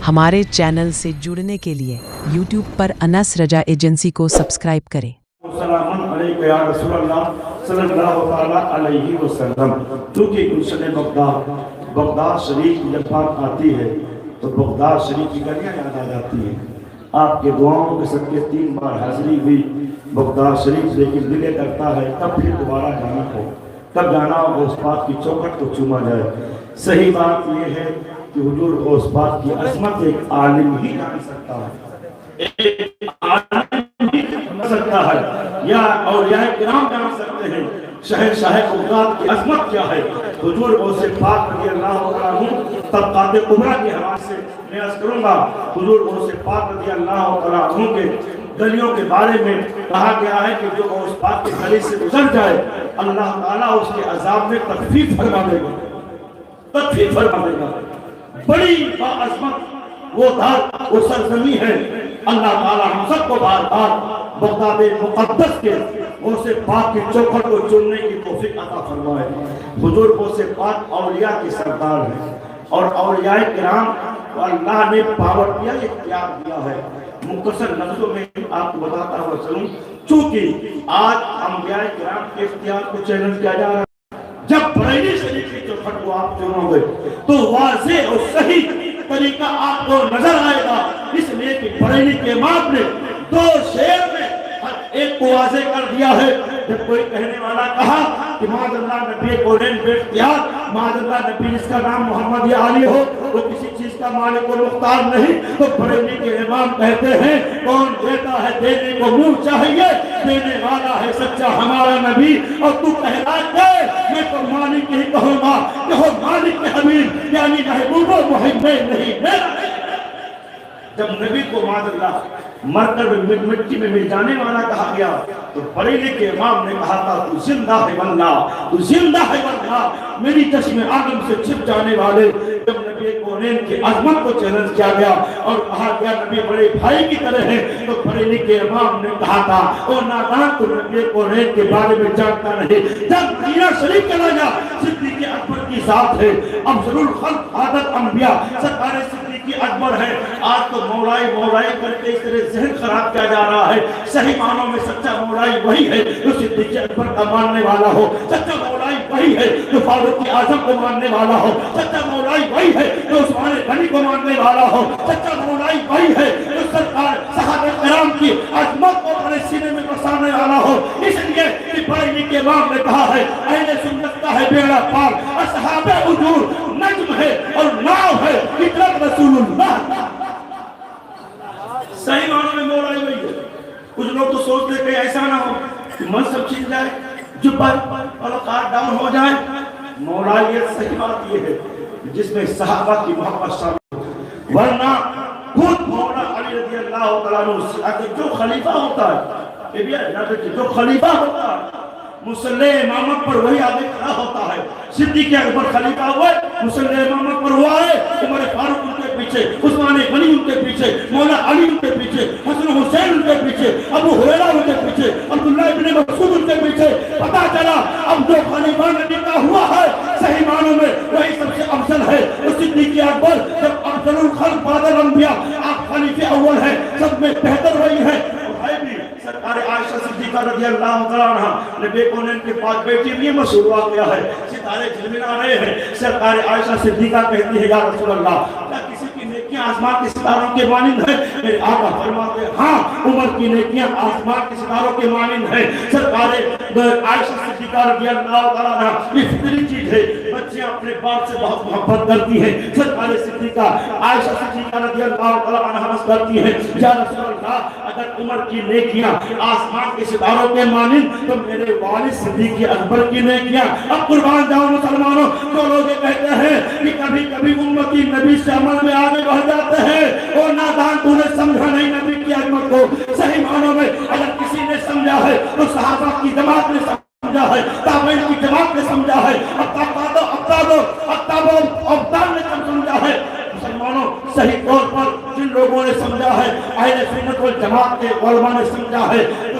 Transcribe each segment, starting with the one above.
ہمارے چینل سے جڑنے کے لیے یوٹیوب پر انس رجا ایجنسی کو سبسکرائب کریں۔ سلام علیکم یا رسول اللہ صلی اللہ علیہ وسلم۔ کیونکہ گلشن بغداد شریف جب بات آتی ہے تو بغداد شریف کی گلیاں یاد آ جاتی ہیں۔ آپ کے دعاؤں کے صدقے 3 بار حاضری ہوئی بغداد شریف، لیکن دل کرتا ہے تب پھر دوبارہ جانا ہو، تب جانا ہو اس بات کی چوکھٹ کو چوما جائے۔ صحیح بات یہ ہے کہ حضور غوث پاک کی عظمت ایک عالم ہی جان سکتا ہے، ایک عالم ہی جان سکتا ہے، یا اولیاء کرام جان سکتے ہیں شہنشاہ بغداد کی عظمت کیا ہے۔ حضور غوث پاک رضی اللہ عنہ طبقات کبریٰ کے حوالے سے میں عرض کروں گا، حضور غوث پاک رضی اللہ عنہ کے گلیوں کے بارے میں کہا گیا ہے کہ جو غوث پاک کی گلی سے گزر جائے اللہ تعالیٰ اس کے عذاب میں تخفیف فرما دے گا، تخفیف فرما دے گا۔ بڑی باعظمت وہ دار وہ سرزمین ہے۔ اللہ تعالیٰ ہم سب کو بار بار بغداد مقدس کے غوث پاک کی چوکھٹ کو چننے کی توفیق عطا فرمائے۔ حضور غوث پاک اولیاء کی سردار ہے، اور اولیاء کرام کو اللہ نے پاور دیا، اختیار دیا ہے۔ مختصر لفظوں میں آپ کو بتاتا ہوا چلوں، چونکہ آج انبیاء کرام کے اختیار کو چیلنج کیا جا رہا ہے۔ جب بریلی شریف کی چوکھٹ کو آپ چنو گے تو واضح اور صحیح طریقہ آپ کو نظر آئے گا، اس لیے کہ بریلی کے امام نے 2 شعر میں ہر ایک کو واضح کر دیا ہے۔ جب کوئی کہنے والا کہا کہ معاذ اللہ نبی کونین بے اختیار، معاذ اللہ نبی جس کا نام محمد یا علی ہو وہ کسی چیز کا مالک و مختار نہیں، تو بریلی کے امام کہتے ہیں کون دیتا ہے دینے کو منہ چاہیے، دینے والا ہے سچا ہمارا نبی، اور تو کہنا دے میں تو مالک ہی کہوں گا کہ ہو مالک حبیب، یعنی محبوب و محب نہیں میرا۔ جب نبی کو معاذ اللہ مر کر مٹی میں مل جانے والا کہا گیا تو بریلی کے امام نے کہا تھا تو زندہ ہے واللہ، تو زندہ ہے واللہ، میری چشم آدم سے چھپ جانے والے۔ جب نبی کونین کی عظمت کو چیلنج کیا گیا اور کہا گیا نبی بڑے بھائی کی طرح ہے، تو بریلی کے امام نے کہا تھا او نادان تو نبی کونین کے بارے میں جانتا نہیں۔ جب مدینہ شریف چلا گیا، صدیق اکبر کی ذات ہے، افضل الخلق عادت انبیاء سرکار صدیق اکبر ہے۔ آج تو مولائی کر کے اس طرح ذہن خراب کیا جا رہا ہے۔ صحیح معنوں میں سچا مولائی وہی ہے جو صدیق اکبر کا ماننے والا ہو، سچا مولائی وہی ہے جو فاروق اعظم کو ماننے والا ہو، سچا مولائی وہی ہے جو عثمان غنی کو ماننے والا ہو، سچا مولائی وہی ہے جو سرکار صحابہ کرام کی عظمت کو اپنے سینے میں بسانے والا ہو۔ اس لیے کہ بریلی کے امام نے کہا ہے اہل سنت کا ہے بیڑا پار، اصحاب اجور نجم ہے اور ناؤ ہے فطرت رسول اللہ۔ صحیح معنوں میں مولائی وہی ہے۔ کچھ لوگ تو سوچتے کہ ایسا نہ ہو کہ منصب چھن جائے، جبر اور وقار ڈاؤن ہو جائے۔ مولائیت صحیح بات یہ ہے جس میں صحابہ کی محبت شامل ہو، ورنہ خود مولا علی رضی اللہ تعالیٰ عنہ جو خلیفہ ہوتا ہے، جو خلیفہ ہوتا ہے مصلی امامت پر وہی آگے کھڑا ہوتا ہے۔ صدیق اکبر خلیفہ ہوئے، مصلی امامت پر وہ آئے، عمر فاروق ان کے پیچھے، عثمان غنی ان کے پیچھے، مولا علی ان کے پیچھے، حسن حسین ان کے پیچھے، ابو ہریرہ ان کے پیچھے، عبداللہ ابن مسعود ان کے پیچھے۔ پتا چلا اب جو خلیفہ نبی کا ہوا ہے صحیح معنوں میں وہی سب سے افضل ہے۔ صدیق اکبر جب افضل الخلق بعد الانبیاء، آپ خلیفہ اول ہیں، سب میں بہتر وہی ہے۔ سرکار عائشہ صدیقہ رضی اللہ تعالیٰ عنہ نبی کونین کے پاس بیٹھی ہوئی مشہور واقعہ ہے، ستارے جھلملا رہے ہیں، سرکار عائشہ صدیقہ کہتی ہے یا رسول اللہ کیا کسی کی نیکیاں آسمان کے ستاروں کے مانند ہیں؟ میرے آقا فرماتے ہیں ہاں عمر کی نیکیاں آسمان کے ستاروں کے مانند ہیں۔ سرکار عائشہ صدیقہ رضی اللہ تعالیٰ عنہ یہ فطری چیز ہے، بچیاں اپنے باپ سے بہت محبت کرتی ہیں۔ سرکار صدیقہ عائشہ صدیقہ رضی اللہ تعالیٰ عنہ کرتی ہیں یا رسول اللہ اگر عمر کی نیکیاں آسمان کے ستاروں کے مانند تو میرے والد صدیق اکبر کی نیکیاں۔ اب قربان جاؤ مسلمانوں، جو لوگ کہتے ہیں کہ کبھی کبھی امتی نبی سے عمل میں آگے بڑھ جاتے ہیں، اور نادان تو نے سمجھا نہیں نبی کی عظمت کو۔ صحیح معنوں میں اگر کسی نے سمجھا ہے تو صحابہ کی جماعت نے سمجھا ہے، تابعین کی جماعت نے سمجھا ہے، ابطال نے سمجھا ہے۔ مسلمانوں صحیح طور پر جن لوگوں نے سمجھا ہے اہل سنت والجماعت کے علماء نے سمجھا ہے، تو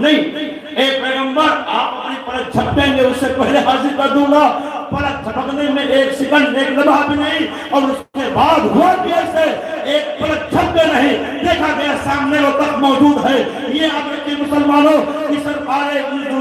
نہیں، ایک پیغمبر آپ اپنی پلک جھپکیں گے اس سے پہلے حاضر کر دوں گا، پلک جھپکنے میں ایک سیکنڈ ایک لمحہ بھی نہیں، اور اس کے بعد ہوا بھی ایسے ایک پلک جھپکے نہیں، دیکھا گیا سامنے وہ تک موجود ہے۔ یہ امریکی مسلمانوں کی سرکار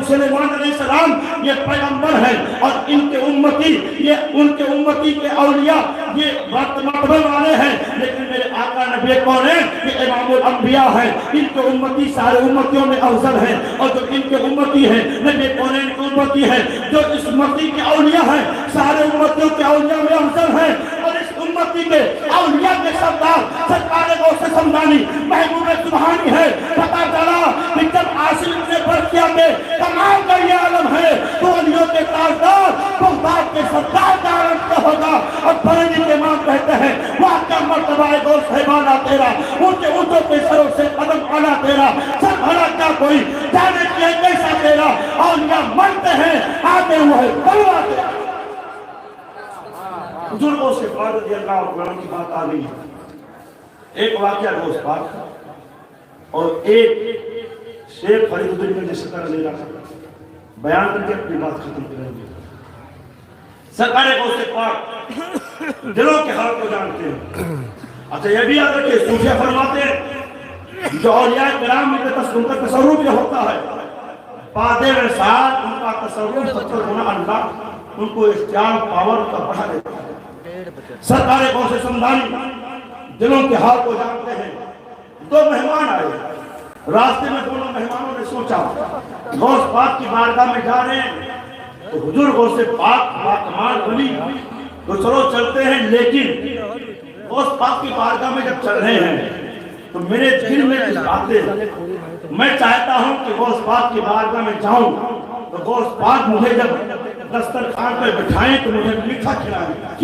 سلیمان علیہ السلام یہ پیغمبر ہے، اور ان کے امتی، یہ ان کے امتی کے اولیاء یہ مرتبہ والے ہیں، لیکن میرے آقا نبی کونین یہ امام الانبیاء ہیں، ان کے امتی سارے امتیوں میں افضل ہیں، اور جو ان کے امتی ہیں نبی کونین کے امتی ہیں، جو اس امتی کے اولیاء ہیں سارے امتیوں کے اولیاء میں افضل ہیں، اور اس امتی کے اولیاء کے سردار سرکار غوث سمدانی محبوب سبحانی ہے۔ پتہ چلا کہ جب عاصم ابن برقیہ کے کمال کا یہ عالم ہے تو ولیوں کے تاجدار بغداد کے سردار کا عالم کیا ہوگا؟ اور بریلوی کے امام کہتے ہیں وہاں کا مرتبہ غوث صاحبانہ تیرا، اونچے اونچوں کے سروں سے قدم اعلیٰ تیرا، سر بھلا کیا کوئی جانے کیا کیسا تیرا، اولیاء مرتے ہیں آتے ہوئے بلوا تیرا۔ بزرگوں سے پاک رضی اللہ عنہ کی بات آ گئی، ایک واقعہ غوث پاک اور ایک شیخ فرید الدین کا جس طرح لے رہا بیان کر کے اپنی بات ختم کریں گے۔ سرکار غوث پاک دلوں کے حال کو جانتے ہیں۔ اچھا یہ بھی یاد رکھیں صوفیہ فرماتے ہیں جو اولیاء کرام میں ان کا تصرف یہ ہوتا ہے پادے و ساتھ ان کا تصرف ستر ہونا اللہ ان کو اختیار پاور کا بڑھا دیتا ہے۔ سرکار غوث سمدانی دلوں کے حال کو جانتے ہیں۔ دو مہمان آئے، راستے میں دونوں مہمانوں نے سوچا غوث پاک کی بارگاہ میں جا رہے ہیں تو حضور غوث پاک باکمال ولی تو چلو چلتے ہیں، لیکن غوث پاک کی بارگاہ میں جب چل رہے ہیں تو میرے دل میں کچھ باتیں، میں چاہتا ہوں کہ غوث پاک کی بارگاہ میں جاؤں تو غوث پاک مجھے جب دسترخوان پہ بٹھائیں تو مجھے میٹھا کھلائیں۔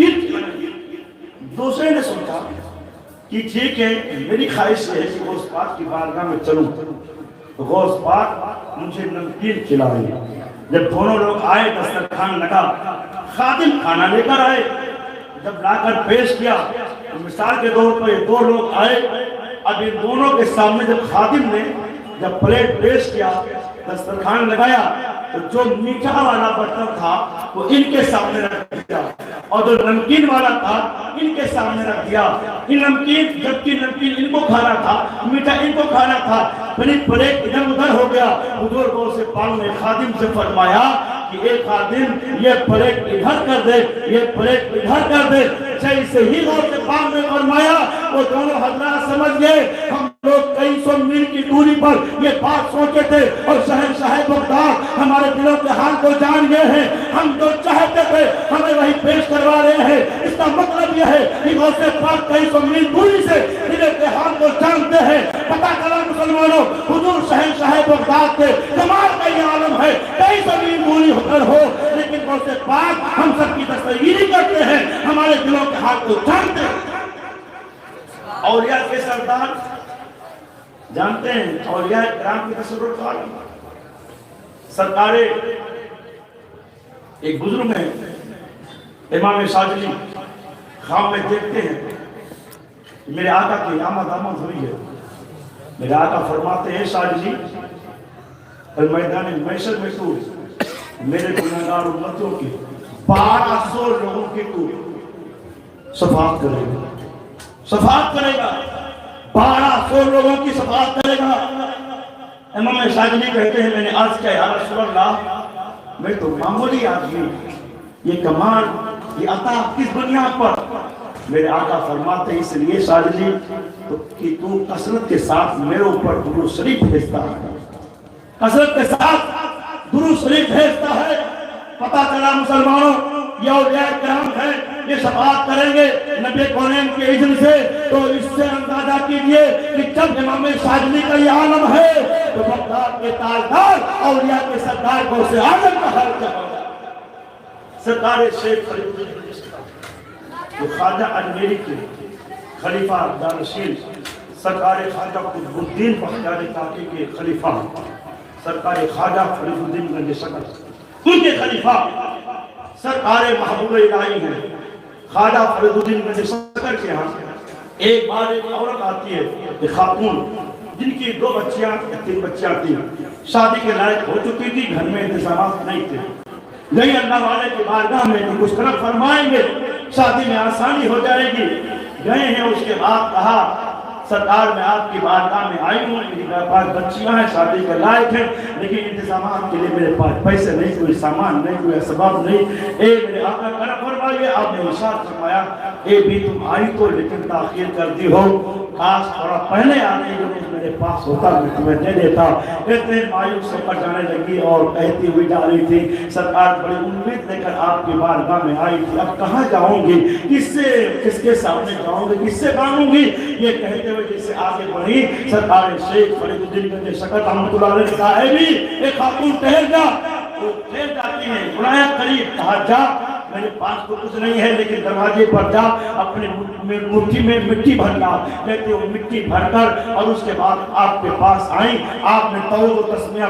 دوسرے نے سوچا کہ ٹھیک ہے میری خواہش ہے کہ غوث پاک کی بارگاہ میں چلوں تو غوث پاک مجھے نمکین کھلائیں۔ جب دونوں لوگ آئے دسترخوان لگا، خادم کھانا لے کر آئے، جب لا کر پیش کیا مثال کے طور پر یہ دو لوگ آئے، اب ان دونوں کے سامنے جب خادم نے جب پلیٹ پیش کیا دسترخوان لگایا تو جو میٹھا والا برتن تھا وہ ان کے سامنے رکھ دیا اور جو نمکین والا تھا ان کے سامنے رکھ دیا۔ یہ نمکین جبکہ نمکین ان کو کھانا تھا، میٹھا ان کو کھانا تھا، پلیٹ ادھر ادھر ہو گیا۔ حضور غوث پاک نے خادم سے فرمایا کہ ایک خادم یہ پلیٹ ادھر کر دے، یہ پلیٹ ادھر کر دے۔ جیسے ہی غوث پاک نے فرمایا وہ دونوں حضرات سمجھ گئے ہم لوگ کئی سو میل کی دوری پر یہ بات سوچے تھے اور شہنشاہ بغداد ہمارے دلوں کے حال کو جان گئے ہیں، ہم جو چاہتے تھے ہمیں وہی پیش کروا رہے ہیں۔ اس کا مطلب یہ ہے کہ غوث پاک کئی سو میل دوری سے دلوں کے حال کو جانتے ہیں۔ پتہ چلا مسلمانوں حضور شہنشاہ بغداد کے کمال کا یہ عالم ہے، کئی سو میل دوری ہو لیکن غوث پاک ہم سب کی تصویری کرتے ہیں، ہمارے دلوں کے حال کو جانتے ہیں۔ اولیاء کے سردار جانتے ہیں اولیاء کرام کے تصرف کا سرکار ایک بزرگ ہیں امام شاذلی خواب میں دیکھتے ہیں میرے آقا کی آمد ہوئی ہے۔ میرے آقا فرماتے ہیں شاذلی میدان محشر میں تو میرے گناہگار امتوں کی 1200 لوگوں کی تو شفاعت کرے گا، شفاعت کرے گا، 1200 لوگوں کی شفاعت کرے گا۔ امام شاذلی کہتے ہیں میں نے عرض کیا یا رسول اللہ میں تو معمولی آدمی، یہ کمال یہ عطا کس بنیاد پر؟ میرے آقا فرماتے ہیں اس لیے شاذلی کہ تو کثرت کے ساتھ میرے اوپر درود شریف بھیجتا ہے، کثرت کے ساتھ درود شریف بھیجتا ہے۔ پتہ چلا مسلمانوں یہ اولیاء کرام ہیں، یہ شفاعت کریں گے نبی کونین کے اذن سے، تو اس سے اندازہ کیجئے کہ جب امام شاذلی کا یہ عالم ہے تو بغداد کے تاجدار اولیاء کے سردار غوث اعظم کا حال کیا ہوگا؟ سرکار شیخ فرید جو خواجہ اجمیری کے خلیفہ جانشین سرکار خواجہ قطب الدین بختیار کاکی کے خلیفہ سرکار خواجہ فرید الدین گنج شکر ان کے خلیفہ سرکار محبوب الہی ہیں خواجہ فرید الدین گنج شکر کے ہاں ایک بار ایک عورت آتی ہے، ایک خاتون جن کی 2 بچیاں یا 3 بچیاں تھیں، شادی کے لائق ہو چکی تھی، گھر میں انتظامات نہیں تھے، نہیں اللہ والے کی بارگاہ میں کچھ طرف فرمائیں گے شادی میں آسانی ہو جائے گی، گئے ہیں، اس کے بعد کہا سرکار میں آپ کی بارگاہ میں آئی ہوں، میری 5 بچیاں ہیں، شادی کے لائق ہیں، لیکن انتظامات کے لیے میرے پاس پیسے نہیں، کوئی سامان نہیں، کوئی اسباب نہیں، اے میرے آقا کرم فرمائیے۔ آپ نے ارشاد فرمایا اے بھی تم آئی تو لیکن تاخیر کر دی ہو، کاش تھوڑا پہلے آنے جو میرے پاس ہوتا میں تمہیں دے دیتا۔ اتنے مایوس ہو کر جانے لگی اور کہتی ہوئی جا رہی تھی سرکار بڑی امید لے کر آپ کی بارگاہ میں آئی تھی، اب کہاں جاؤں گی، کس کے سامنے جاؤں گی، کس سے مانگوں گی، یہ کہتے ہوئے جس سے آگے بڑھی سرکار شیخ فرید الدین گنج شکر رحمۃ اللہ علیہ نے کہا اے بھی ایک خاتون ٹہل جا، وہ ٹہل جاتی ہے، بلایا قریب، کہا جا میرے پاس تو کچھ نہیں ہے لیکن دروازے پر جا اپنے مٹھی میں مٹی بھر لا، کہتے وہ مٹی بھر کر اور اس کے بعد آپ کے پاس آئیں، آپ نے توبہ و تسمیہ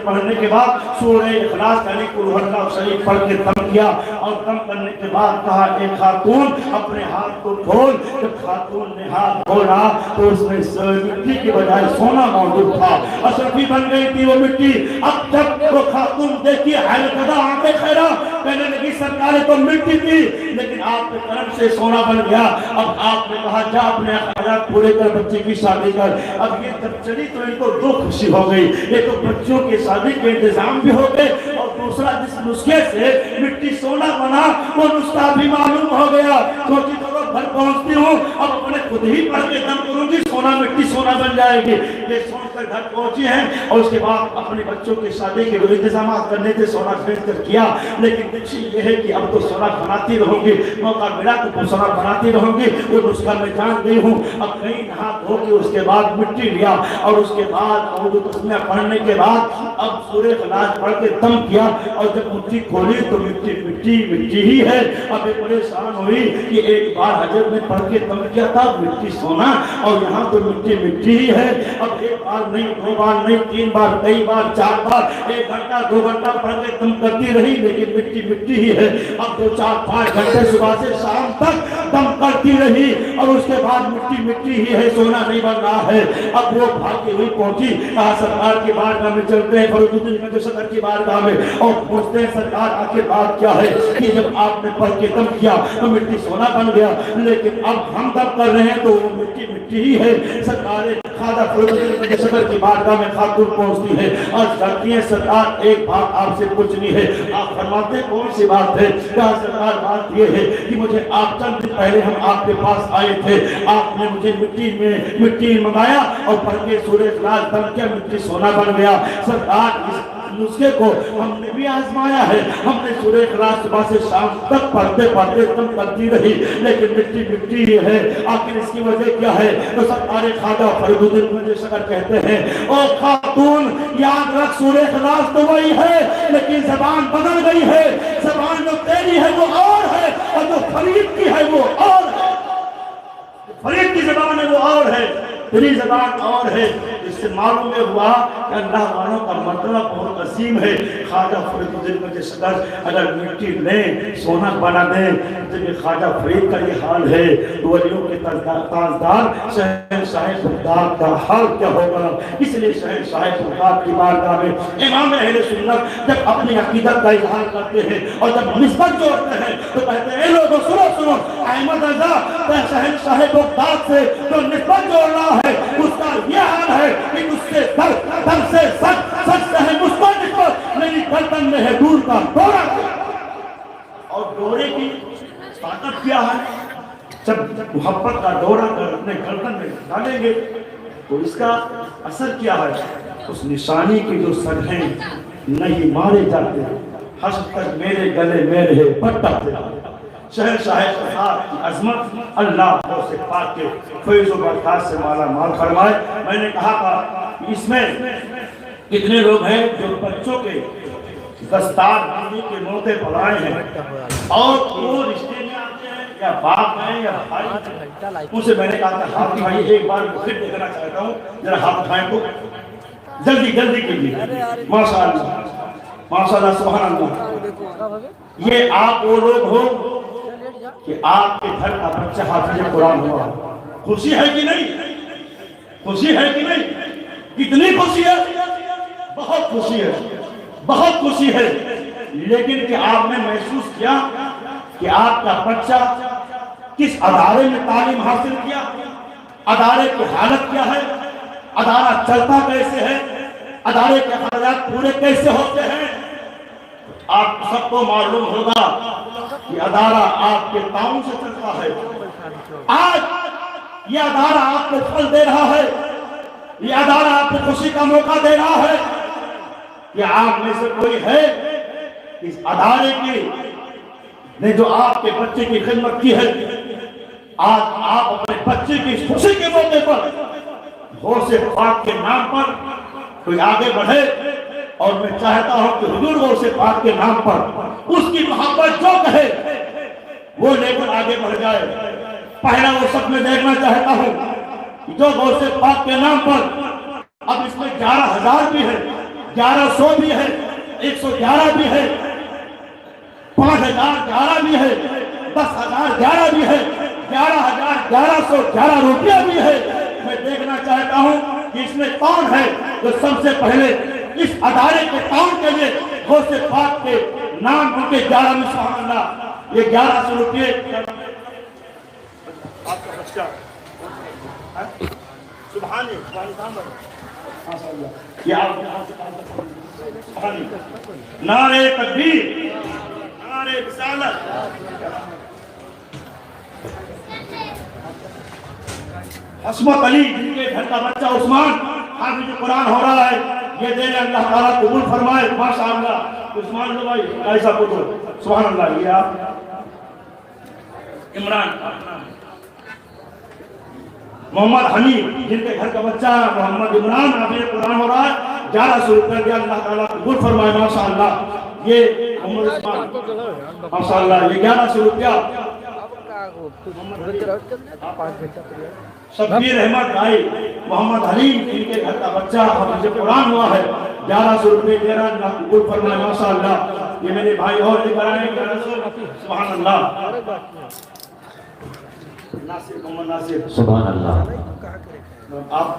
پڑھنے کے بعد سورہ اخلاص یعنی قل هو اللہ شریف پڑھ کے دم کیا اور دم کرنے کے بعد کہا اے خاتون اپنے ہاتھ کو کھول، جب خاتون نے ہاتھ کھولا تو اس میں مٹی کی بجائے سونا موجود تھا، اشرفی بن گئی تھی وہ مٹی۔ اب جب وہ خاتون دیکھی حیرت زدہ آنکھیں کھیرا کہنے لگی سرکار تو مٹی تھی لیکن آپ کے کرم سے سونا بن گیا، اب آپ نے کہا جا اپنے اخراجات پورے کر بچے کی شادی کر۔ اب یہ جب چلی تو ان کو 2 خوشی ہو گئی، یہ تو بچوں کی شادی کے انتظام بھی ہو گئے اور دوسرا جس نسخے سے مٹی سونا بنا وہ نسخہ بھی معلوم ہو گیا، سوچی تو گھر پہنچتی ہوں اب اپنے خود ہی پڑھ کے دم کروں گی، سونا مٹی سونا بن جائے گی۔ یہ سوچ کر گھر پہنچی ہیں اور اس کے بعد اپنے بچوں کی شادی کے جو انتظامات کرنے تھے سونا خرید کر کیا، لیکن دیکھیے یہ ہے کہ اب تو سونا بناتی رہوں گی، موقع ملا تو سونا بناتی رہوں گی، وہ نسخہ میں جان گئی ہوں۔ اب کہیں نہا دھو کے اس کے بعد مٹی لیا اور اس کے بعد اعوذ تسمیہ پڑھنے کے بعد اب سورہ اخلاص پڑھ کے دم کیا اور جب مٹھی کھولی تو مٹی مٹی مٹی ہی ہے۔ اب یہ پریشان ہوئی کہ ایک بار حجر میں پڑھ کے دم کیا تھا مٹی سونا اور یہاں تو مٹی مٹی ہی ہے۔ اب ایک بار نہیں، 2 بار نہیں، 3 بار، کئی بار، 4 بار، 1 گھنٹہ 2 گھنٹہ پڑھ کے دم کرتی رہی لیکن مٹی مٹی ہی ہے۔ اب 2 4 5 گھنٹے صبح سے شام تک دم کرتی رہی اور اس کے بعد مٹی مٹی ہی ہے، سونا نہیں بن رہا ہے۔ اب وہ بھاگتی ہوئی پہنچی، کہا سرکار کی بارگاہ میں چلتے ہیں، فرید الدین گنج شکر کی بارگاہ میں اور پوچھتے ہیں سرکار آخر بات کیا ہے کہ جب آپ نے پڑھ کے دم کیا تو مٹی سونا بن گیا لیکن اب ہم دم کر رہے ہیں تو وہ مٹی مٹی ہی ہے۔ سرکار خواجہ فرید الدین گنج شکر کی بارگاہ میں خاتون پہنچتی ہے اور کہتی ہے سرکار ایک بات آپ سے پوچھنی ہے۔ آپ فرماتے ہیں کون سی بات ہے؟ کہا سرکار بات یہ ہے کہ مجھے آپ چند دن پہلے ہم آپ کے پاس آئے تھے، آپ نے مجھے مٹی منگایا اور پڑھ کے سورہ اخلاص دم کیا، مٹی سونا بن گیا۔ سرکار اس نسخے کو ہم نے بھی آزمایا ہے، ہم نے سورہ اخلاص صبح سے شام تک پڑھتے پڑھتے دم کرتی رہی لیکن مٹی مٹی ہی ہے، آخر اس کی وجہ کیا ہے؟ تو سرکار خواجہ فرید الدین گنج شکر کہتے ہیں او خاتون یاد رکھ سورہ اخلاص تو وہی ہے لیکن زبان بدل گئی ہے، زبان جو تیری ہے وہ اور ہے اور جو فرید کی ہے وہ اور ہے، فرید کی زبان ہے وہ اور ہے، تیری زبان اور ہے۔ اس سے معلوم ہوا کہ اللہ والوں کا مرتبہ بہت عظیم ہے۔ خواجہ فرید الدین گنج شکر اگر مٹی لیں سونا بنا دیں، جب خواجہ فرید کا یہ حال ہے تو ولیوں کے تاجدار شہنشاہ بغداد کا حال کیا ہوگا؟ اس لیے شہنشاہ بغداد کی بارگاہ میں امام اہل سنت جب اپنی عقیدت کا اظہار کرتے ہیں اور جب نسبت جوڑتے ہیں تو کہتے ہیں اے لوگوں سنو احمد رضا شہنشاہ بغداد سے جو نسبت جوڑ رہا ہے اس کا یہ حال ہے کہ اس سے در سے سچ سے ہے مستقبل میری گردن میں ہے دور کا دورہ، اور دورے کی طاقت کیا ہے؟ جب محبت کا دورہ کر اپنے گردن میں ڈالیں گے تو اس کا اثر کیا ہے؟ اس نشانی کی جو سرہیں نہیں مارے جاتے، حشر تک میرے گلے میں رہے پٹا تیرا۔ شہنشاہ بغداد کی عظمت اللہ سے پاک کے فیض و برکات سے مالا مال فرمائے۔ میں نے کہا کہ اس میں کتنے لوگ ہیں جو بچوں کے دستار بندی کے موقع پر آئے ہیں اور وہ رشتے میں آتے ہیں یا باپ ہیں یا بھائی ہیں، ان سے میں نے کہا کہ ہاتھ اٹھائیے، ایک بار پھر دیکھنا چاہتا ہوں، ذرا ہاتھ اٹھائیں تو جلدی جلدی کیجیے۔ ماشاء اللہ ماشاء اللہ سبحان اللہ۔ یہ آپ وہ لوگ ہو کہ آپ کے گھر کا بچہ حافظ قرآن ہوا، خوشی ہے کہ نہیں؟ خوشی ہے کہ نہیں؟ کتنی خوشی ہے، بہت خوشی ہے، بہت خوشی ہے، لیکن کہ آپ نے محسوس کیا کہ آپ کا بچہ کس ادارے میں تعلیم حاصل کیا، ادارے کی حالت کیا ہے، ادارہ چلتا کیسے ہے، ادارے کے اخراجات پورے کیسے ہوتے ہیں؟ آپ سب کو معلوم ہوگا کہ ادارہ آپ کے تعاون سے چلتا ہے۔ آج یہ ادارہ آپ کو پھل دے رہا ہے، یہ ادارہ آپ کو خوشی کا موقع دے رہا ہے کہ آپ میں سے کوئی ہے اس ادارے کی نے جو آپ کے بچے کی خدمت کی ہے، آج آپ اپنے بچے کی خوشی کے موقع پر غوث پاک کے نام پر کوئی آگے بڑھے، اور میں چاہتا ہوں کہ حضور غوث پاک کے نام پر اس کی محبت جو کہے وہ لے کر آگے بڑھ جائے۔ پہلا وہ سب میں دیکھنا چاہتا ہوں کہ جو غوث پاک کے نام پر اب اس میں 11,000 بھی ہے، 1100 بھی ہے، 111 بھی ہے، 5,011 بھی ہے، 10,011 بھی ہے، 11,1111 روپیہ بھی ہے۔ میں دیکھنا چاہتا ہوں کہ اس میں کون ہے جو سب سے پہلے اس ادارے کے تعاون کے لیے غوث پاک کے نام ان کے 11 میں سبحان اللہ یہ 1100 روپیے آپ کا بچہ سبحانی نعرہ تکبیر، نعرہ رسالت۔ عصمت علی جن کے گھر کا بچہ عثمان حافظ قرآن ہو رہا ہے، یہ دے اللہ تعالیٰ قبول فرمائے ماشاءاللہ۔ عثمان جو بھائی ایسا پتر سبحان اللہ۔ یہ آپ عمران محمد حمید جن کے گھر کا بچہ محمد عمران حافظ قرآن ہو رہا ہے، 1100 روپے دیا اللہ تعالیٰ قبول فرمائے ماشاءاللہ۔ یہ محمد عثمان ماشاءاللہ یہ 1100 روپیہ۔ شبیر احمد بھائی محمد حلیم ان کے گھر کا بچہ حافظ قرآن ہوا ہے، 1100 روپے دے رہا اللہ قبول فرمائے ماشاءاللہ۔ یہ میرے بھائی اور لے کر آئے سبحان اللہ۔ ناصر محمد ناصر سبحان اللہ۔ آپ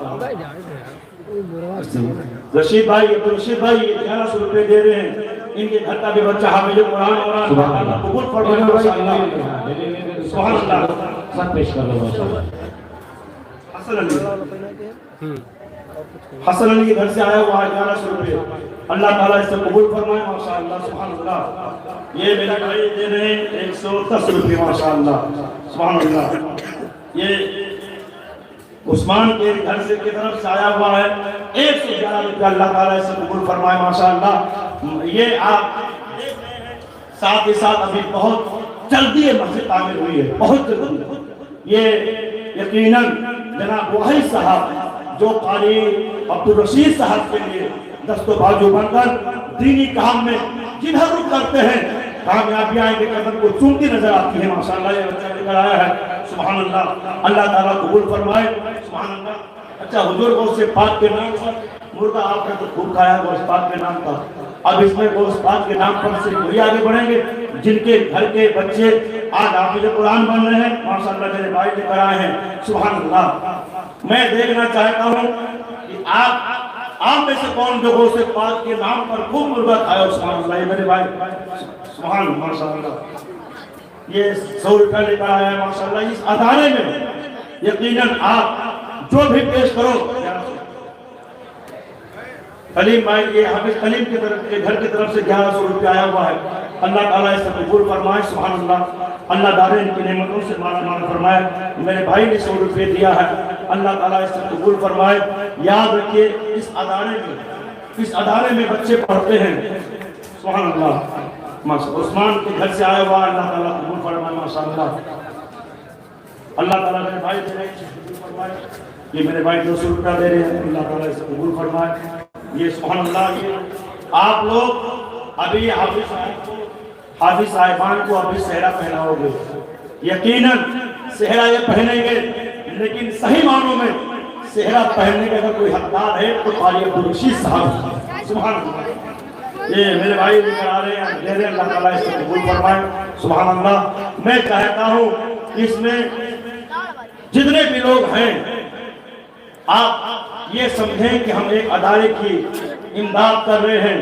رشید بھائی عبد الرشید بھائی 1100 روپے دے رہے ہیں، ان کے گھر کا بھی بچہ حافظ قرآن ہو رہا ہے، اللہ قبول فرمائے ماشاءاللہ۔ سبحان اللہ۔ سب پیش کر لو ماشاءاللہ۔ حسن علی کے گھر سے آیا ہوا ہے 1100 روپے، اللہ تعالیٰ اس سے قبول فرمائے ماشاءاللہ سبحان اللہ۔ یہ میرے بھائی دے رہے ہیں 110 روپے ماشاءاللہ سبحان اللہ۔ یہ عثمان کے گھر سے کی طرف سے آیا ہوا ہے 111 روپے، اللہ تعالیٰ اس سے قبول فرمائے ماشاءاللہ۔ یہ آپ ساتھ ہی ساتھ ابھی بہت جلدی یہ مسجد تعمیر ہوئی ہے، بہت جلدی۔ یہ یقیناً جناب واحد صاحب جو قاری عبد الرشید صاحب کے لیے دست و بازو بن کر دینی کام میں جدھر رخ کرتے ہیں کامیابیاں کے قدم کو چومتی نظر آتی ہے ماشاءاللہ۔ یہ بچہ لے کر آیا ہے سبحان اللہ، اللہ تعالیٰ قبول فرمائے سبحان اللہ۔ اچھا حضور غوث پاک کے نام پر مردہ آپ نے تو خوب کھایا غوث پاک کے نام پر، اب اس میں غوث پاک کے نام پر سے کوئی آگے بڑھیں گے جن کے گھر کے بچے آج حافظ قرآن بن رہے ہیں ماشاءاللہ، میرے بھائی لے کر آئے ہیں سبحان اللہ۔ میں دیکھنا چاہتا ہوں کہ آپ میں سے کون جو غوث پاک کے نام پر خوب مرغا کھایا سبحان اللہ۔ یہ میرے بھائی سبحان ماشاءاللہ یہ 100 روپے لے کر آیا ہے ماشاءاللہ۔ اس ادارے میں یقیناً آپ جو بھی پیش کرو کلیم بھائی یہ حافظ کلیم کے گھر کی طرف سے 1100 روپے آیا ہوا ہے، اللہ تعالیٰ اس سے قبول فرمائے سبحان اللہ۔ اللہ دارین کی نعمتوں سے مالا مال فرمائے۔ میرے بھائی نے 100 روپے دیا ہے، اللہ تعالیٰ اس سے قبول فرمائے۔ یاد رکھیے اس ادارے میں بچے پڑھتے ہیں سبحان اللہ۔ عثمان کے گھر سے آیا ہوا اللہ تعالیٰ قبول فرمائے ماشاءاللہ۔ اللہ تعالیٰ میرے بھائی دے رہے ہیں، یہ میرے بھائی 200 روپیہ دے رہے ہیں، اللہ تعالیٰ اس سے قبول فرمائے۔ یہ سبحان اللہ یہ آپ لوگ ابھی حافظ صاحبان کو ابھی صحرا پہناؤ گے، یقیناً صحرا یہ پہنیں گے، لیکن صحیح معنوں میں صحرا پہننے کا اگر کوئی حقدار ہے تو قاری عبد الرشید صاحب سبحان اللہ۔ یہ میرے بھائی لے کر آ رہے ہیں، دے رہے ہیں، اللہ تعالیٰ اس سے قبول فرمائے سبحان اللہ۔ میں چاہتا ہوں اس میں جتنے بھی لوگ ہیں آپ یہ سمجھیں کہ ہم ایک ادارے کی امداد کر رہے ہیں،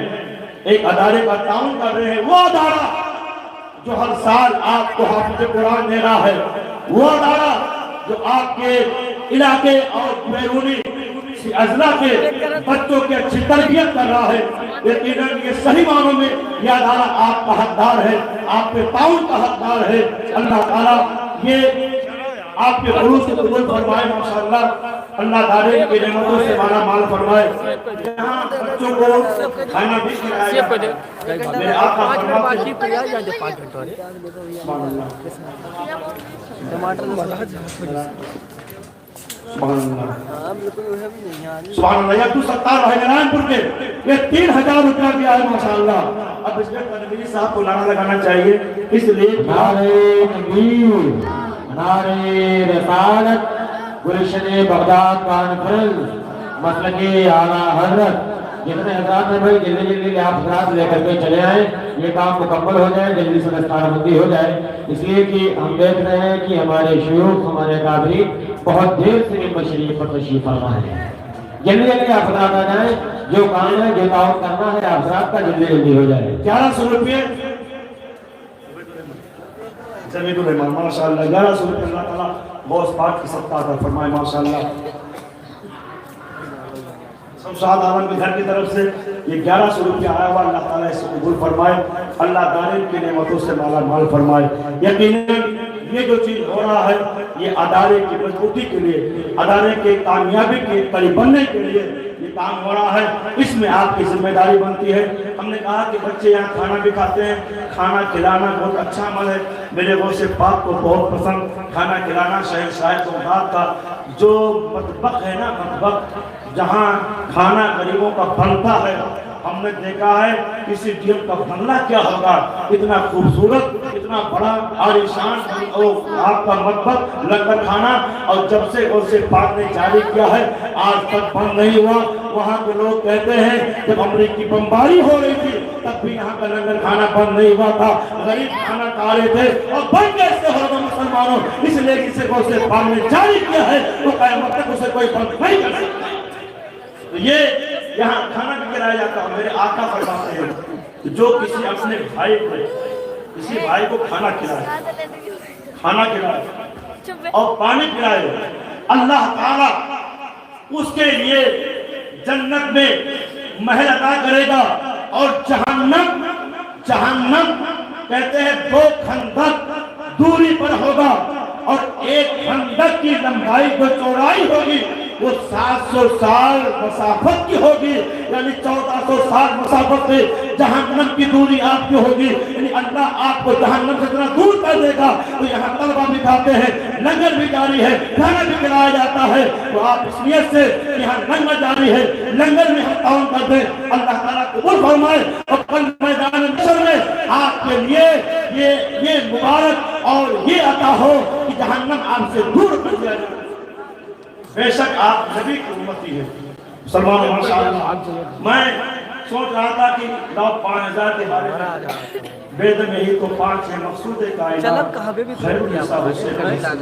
ایک ادارے کا تعاون کر رہے ہیں۔ وہ ادارہ جو ہر سال آپ کو حافظ قرآن دے رہا ہے، وہ ادارہ جو آپ کے علاقے اور بیرونی اضلاع کے بچوں کی اچھی تربیت کر رہا ہے، یقیناً یہ صحیح معنوں میں یہ ادارہ آپ کا حقدار ہے، آپ کے تعاون کا حقدار ہے۔ اللہ تعالیٰ یہ آپ کے عروج کو قبول فرمائے ماشاءاللہ، اللہ دارین کی نعمتوں سے مالا مال فرمائے۔ یہاں بچوں کو کھانا بھی کھلایا جاتا ہے۔ میرے آقا فرماتے ہیں سبحان اللہ، سبحان اللہ، یہ تو 70 بھائی نرائن پور کے یہ 3000 روپیہ دیا ہے ماشاءاللہ۔ اب اس میں تنویر صاحب کو لانا لگانا چاہیے، اس لیے نعرہ تکبیر، نعرہ رسالت، گلشن بغداد کانفرنس، مسلک اعلیٰ حضرت، جتنے حضرات ہیں بھائی جلدی جلدی آپ حضرات لے کر کے چلے آئیں، یہ کام مکمل ہو جائے، جلدی سے دستار بندی ہو جائے، اس لیے کہ ہم دیکھ رہے ہیں کہ ہمارے شیوخ، ہمارے قادرین بہت دیر سے ممبر شریف پر تشریف فرما ہے۔ جلدی جلدی آپ حضرات آ جائیں، جو کام ہے جو تعاون کرنا ہے آپ حضرات کا جلدی جلدی ہو جائے۔ 1100 روپیے زمید الرحمان ماشاءاللہ، 1100 روپیے اللہ تعالیٰ غوث پاک کی صدقہ عطا فرمائے ماشاءاللہ۔ شمشاد عالم کے گھر کی طرف سے یہ 1100 روپیہ آیا ہوا، اللہ تعالیٰ اس کو قبول فرمائے، اللہ دارین کی نعمتوں سے مالا مال فرمائے۔ یقیناً یہ جو چیز ہو رہا ہے یہ ادارے کی مضبوطی کے لیے، ادارے کے کامیابی کے قریب بننے کے لیے یہ کام ہو رہا ہے، اس میں آپ کی ذمہ داری بنتی ہے۔ ہم نے کہا کہ بچے یہاں کھانا بھی کھاتے ہیں، کھانا کھلانا بہت اچھا عمل ہے، میرے غوث پاک کو بہت پسند کھانا کھلانا۔ شہنشاہ قومات کا جو مطبخ ہے نا، مطبخ جہاں کھانا غریبوں کا بنتا ہے، ہم نے دیکھا ہے کسی ڈیم کا بنگلہ کیا ہوگا، اتنا خوبصورت، اتنا بڑا عالیشان آپ کا مطبخ لنگر کھانا، اور جب سے غوث پاک نے جاری کیا ہے آج تک بند نہیں ہوا۔ وہاں کے لوگ کہتے ہیں جب امریکی بمباری ہو رہی تھی تب بھی یہاں کا لنگر کھانا بند نہیں ہوا تھا، غریب کھانا کھا رہے تھے، اور بن کیسے ہوگا مسلمانوں؟ اس لیے کسی غوث پاک نے جاری کیا ہے تو قیامت تک اسے کوئی بند نہیں کر سکتا۔ تو یہ یہاں کھانا بھی کھلایا جاتا ہے۔ میرے آقا فرماتے ہیں کہ جو کسی اپنے کسی بھائی کو کھانا کھلائے اور پانی پلائے، اللہ تعالیٰ اس کے لیے جنت میں محل عطا کرے گا، اور جہنم کہتے ہیں 2 خندق دوری پر ہوگا، اور ایک خندق کی لمبائی جو چوڑائی ہوگی وہ 700 سال مسافت کی ہوگی، یعنی 1400 سال مسافت سے جہنم کی دوری آپ کی ہوگی، یعنی اللہ آپ کو جہنم سے اتنا دور کر دے گا۔ تو یہاں طلبہ بھی کھاتے ہیں، لنگر بھی جاری ہے، کھانا بھی کھلایا جاتا ہے، تو آپ اس نیت سے یہاں لنگر جاری ہے، لنگر میں ہم تعاون کر دیں، اللہ تعالیٰ قبول فرمائے، اور کل میدان محشر میں آپ کے لیے یہ مبارک اور یہ عطا ہو کہ جہنم آپ سے دور کر دیا جائے۔ بے شک آپ نبی کی امتی ہے مسلمان ماشاءاللہ۔ میں سوچ رہا تھا کہ 5000 کے بارے میں بید میں ہی تو 5 ہیں، مقصود کائنات خیر النساء حسین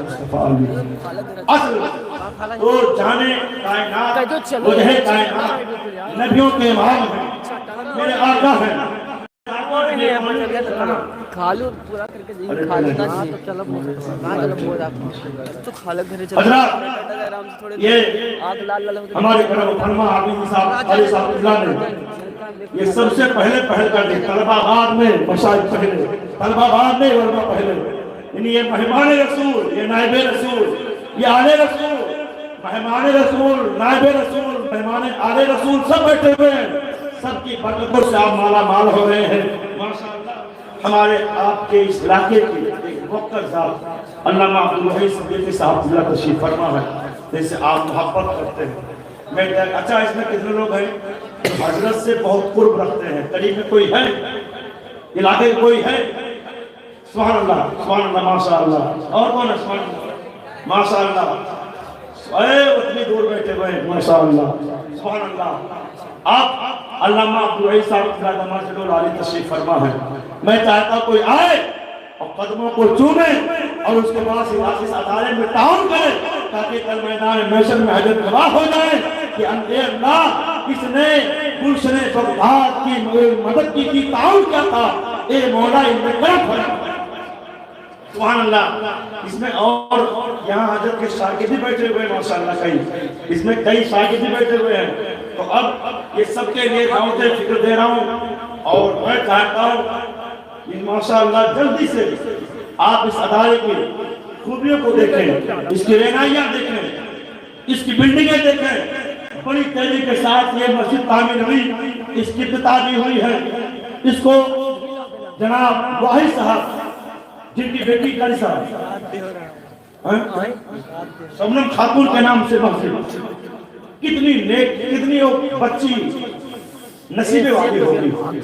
مصطفیٰ اصل تو جانے کائنات وجہ کائنات نبیوں کے امام ہیں، میرے آقا ہیں۔ کھالو پورا کر کے دیں گے، کھالو نہ تو چلو تو کھالو گھر چلو حضرات یہ ہمارے کرم فرما حافظ صاحب علی صاحب اضلاع نے یہ سب سے پہلے پہل کر دی، طلبہ بعد میں مشاہد پہلے، طلبہ بعد میں علماء پہلے، یعنی یہ مہمان رسول، یہ نائب رسول، یہ آل رسول، مہمان رسول، نائب رسول، مہمان آل رسول سب بیٹھے ہوئے ہیں، سب کی برکتوں سے آپ مالا مال ہو رہے ہیں ماشاءاللہ۔ ہمارے آپ کے اس علاقے کی ایک وقت ذات علامہ عبدالوحید صدیقی صاحب اللہ تشریف فرما ہے، جیسے آپ محبت کرتے ہیں۔ میں کہا اچھا اس میں کتنے لوگ ہیں حضرت سے بہت قرب رکھتے ہیں، قریب میں کوئی ہے، علاقے میں کوئی ہے؟ سبحان اللہ ماشاءاللہ۔ اور کون ہے؟ سبحان اللہ ماشاءاللہ، اتنی دور بیٹھے ہوئے ہیں ماشاءاللہ سبحان اللہ۔ آپ علامہ عبدالوحید صاحب مسجد العالی تشریف فرما ہے، میں چاہتا کوئی آئے اور قدموں کو چومے اور اس کے بعد اس ادارے میں تعاون کرے تاکہ کل میدان محشر میں حضرت گواہ ہو جائے کہ اے اللہ اس نے گلشن بغداد کی مدد کی تھی، تعاون کیا تھا، اے مولا ان میں کرم فرما۔ سبحان اللہ۔ اس میں اور یہاں حضرت کے شاگرد بھی بیٹھے ہوئے ہیں ماشاءاللہ، کئی اس میں کئی شاگرد بھی بیٹھے ہوئے ہیں۔ تو اب یہ سب کے لیے دعوت فکر دے رہا ہوں اور میں چاہتا ہوں کہ ماشاءاللہ جلدی سے آپ اس ادارے کی خوبیوں کو دیکھیں، اس کی رہنائیاں دیکھیں، اس کی بلڈنگیں دیکھیں۔ بڑی تیزی کے ساتھ یہ مسجد تعمیر ہوئی، اس کی افتتاح بھی ہوئی ہے۔ اس کو جناب واحد صاحب جن کی بیٹی کاری صاحب سمنم خاتون کے نام سے مسجد، کتنی نیک، کتنی بچی نصیب والی ہوگی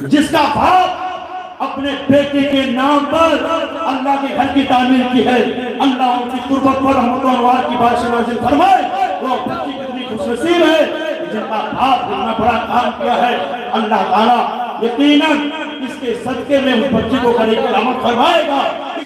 جس کا باپ اپنے بیٹے کے نام پر اللہ کے گھر کی تعمیر کی ہے۔ اللہ ان کی قربت پر رحمت و انوار کی بارش نازل فرمائے۔ وہ بچی کتنی خوش نصیب ہے جن کا باپ اتنا بڑا کام کیا ہے۔ اللہ تعالیٰ یقیناً اس کے صدقے میں اس بچی کو قریب کرامت فرمائے گا۔